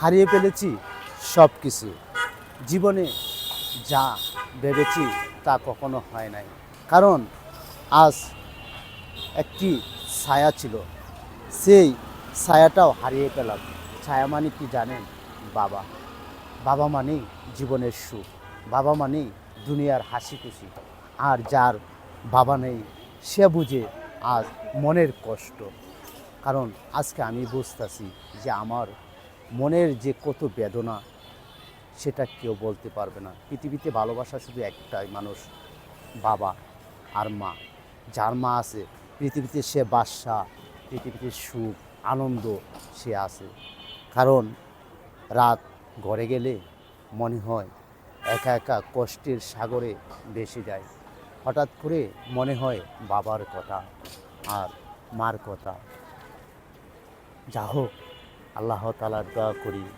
হারিয়ে ফেলেছি সব কিছু। জীবনে যা ভেবেছি তা কখনো হয় নাই। কারণ আজ একটি ছায়া ছিল, সেই ছায়াটাও হারিয়ে পেলাম। ছায়া মানে কি জানেন? বাবা। বাবা মানেই জীবনের সুখ, বাবা মানেই দুনিয়ার হাসি খুশি। আর যার বাবা নেই সে বুঝে আজ মনের কষ্ট। কারণ আজকে আমি বুঝতেছি যে আমার মনের যে কত বেদনা সেটা কেউ বলতে পারবে না। পৃথিবীতে ভালোবাসা শুধু একটাই মানুষ, বাবা আর মা। যার মা আছে পৃথিবীতে সে বাদশা, পৃথিবীতে সুখ আনন্দ সে আছে। কারণ রাত ঘরে গেলে মনে হয় একা একা কষ্টের সাগরে ভেসে যায়। হঠাৎ করে মনে হয় বাবার কথা আর মার কথা। যা হোক, আল্লাহ তাআলার দোয়া করি